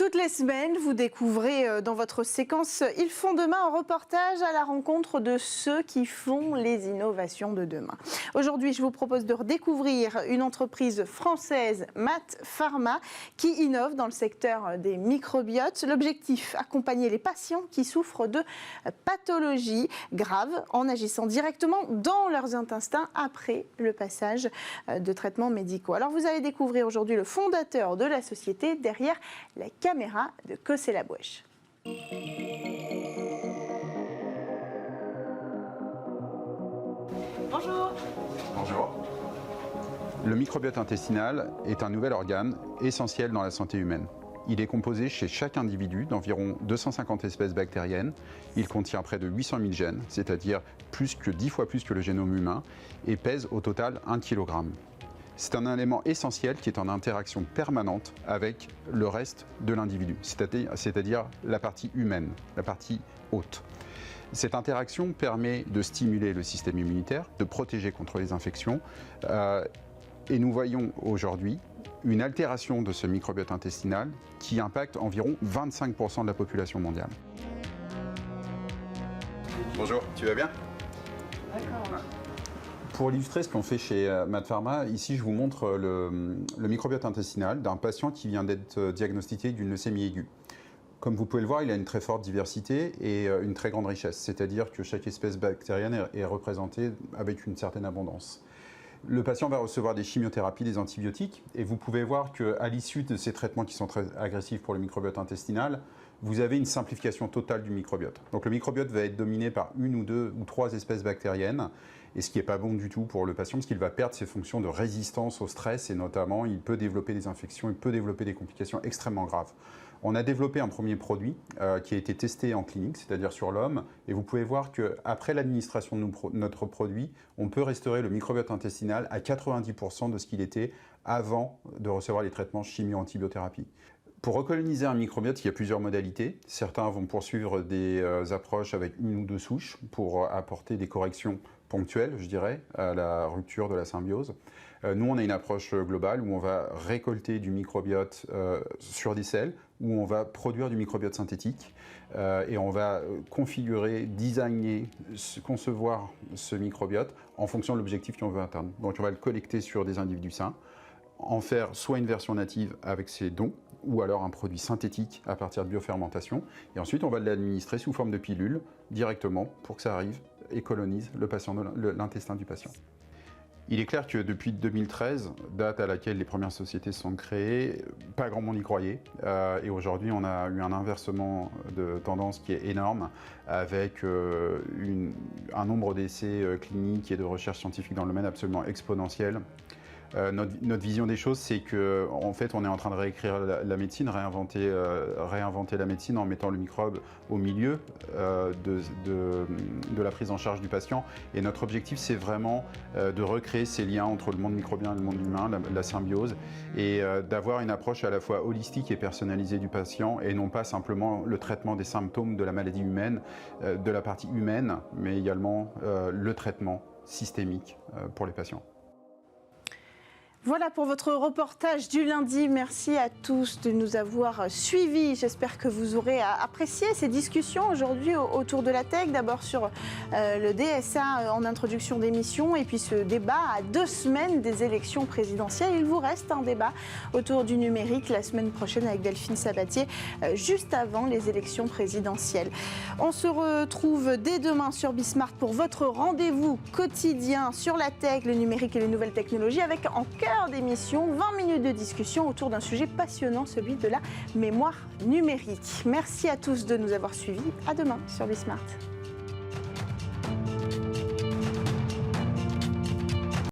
Toutes les semaines, vous découvrez dans votre séquence « Ils font demain » un reportage à la rencontre de ceux qui font les innovations de demain. Aujourd'hui, je vous propose de redécouvrir une entreprise française, MaaT Pharma, qui innove dans le secteur des microbiotes. L'objectif, accompagner les patients qui souffrent de pathologies graves en agissant directement dans leurs intestins après le passage de traitements médicaux. Alors, vous allez découvrir aujourd'hui le fondateur de la société derrière la caméra de Cossé Labouèche. Bonjour. Bonjour. Le microbiote intestinal est un nouvel organe essentiel dans la santé humaine. Il est composé chez chaque individu d'environ 250 espèces bactériennes. Il contient près de 800 000 gènes, c'est-à-dire 10 fois plus que le génome humain, et pèse au total 1 kg. C'est un élément essentiel qui est en interaction permanente avec le reste de l'individu, c'est-à-dire la partie humaine, la partie haute. Cette interaction permet de stimuler le système immunitaire, de protéger contre les infections, et nous voyons aujourd'hui une altération de ce microbiote intestinal qui impacte environ 25% de la population mondiale. Bonjour, tu vas bien? D'accord. Pour illustrer ce qu'on fait chez MaaT Pharma, ici je vous montre le microbiote intestinal d'un patient qui vient d'être diagnostiqué d'une leucémie aiguë. Comme vous pouvez le voir, il a une très forte diversité et une très grande richesse, c'est-à-dire que chaque espèce bactérienne est représentée avec une certaine abondance. Le patient va recevoir des chimiothérapies, des antibiotiques, et vous pouvez voir qu'à l'issue de ces traitements qui sont très agressifs pour le microbiote intestinal, vous avez une simplification totale du microbiote. Donc le microbiote va être dominé par une ou deux ou trois espèces bactériennes, et ce qui n'est pas bon du tout pour le patient, parce qu'il va perdre ses fonctions de résistance au stress, et notamment il peut développer des infections, il peut développer des complications extrêmement graves. On a développé un premier produit qui a été testé en clinique, c'est-à-dire sur l'homme, et vous pouvez voir qu'après l'administration de notre produit, on peut restaurer le microbiote intestinal à 90% de ce qu'il était avant de recevoir les traitements chimio-antibiothérapie. Pour recoloniser un microbiote, il y a plusieurs modalités. Certains vont poursuivre des approches avec une ou deux souches pour apporter des corrections ponctuelles, je dirais, à la rupture de la symbiose. Nous, on a une approche globale où on va récolter du microbiote sur des selles, où on va produire du microbiote synthétique et on va configurer, designer, concevoir ce microbiote en fonction de l'objectif qu'on veut atteindre. Donc on va le collecter sur des individus sains, en faire soit une version native avec ses dons, ou alors un produit synthétique à partir de biofermentation. Et ensuite, on va l'administrer sous forme de pilule directement pour que ça arrive et colonise le patient, l'intestin du patient. Il est clair que depuis 2013, date à laquelle les premières sociétés se sont créées, pas grand monde y croyait. Et aujourd'hui, on a eu un inversement de tendance qui est énorme, avec un nombre d'essais cliniques et de recherches scientifiques dans le domaine absolument exponentiel. Notre vision des choses, c'est qu'en fait, on est en train de réécrire la médecine, réinventer la médecine en mettant le microbe au milieu de la prise en charge du patient. Et notre objectif, c'est vraiment de recréer ces liens entre le monde microbien et le monde humain, la symbiose, et d'avoir une approche à la fois holistique et personnalisée du patient, et non pas simplement le traitement des symptômes de la maladie humaine, de la partie humaine, mais également le traitement systémique pour les patients. Voilà pour votre reportage du lundi. Merci à tous de nous avoir suivis. J'espère que vous aurez apprécié ces discussions aujourd'hui autour de la tech. D'abord sur le DSA en introduction d'émission et puis ce débat à 2 semaines des élections présidentielles. Il vous reste un débat autour du numérique la semaine prochaine avec Delphine Sabatier, juste avant les élections présidentielles. On se retrouve dès demain sur Bismart pour votre rendez-vous quotidien sur la tech, le numérique et les nouvelles technologies avec en cœur d'émission, 20 minutes de discussion autour d'un sujet passionnant, celui de la mémoire numérique. Merci à tous de nous avoir suivis. À demain sur Bismart.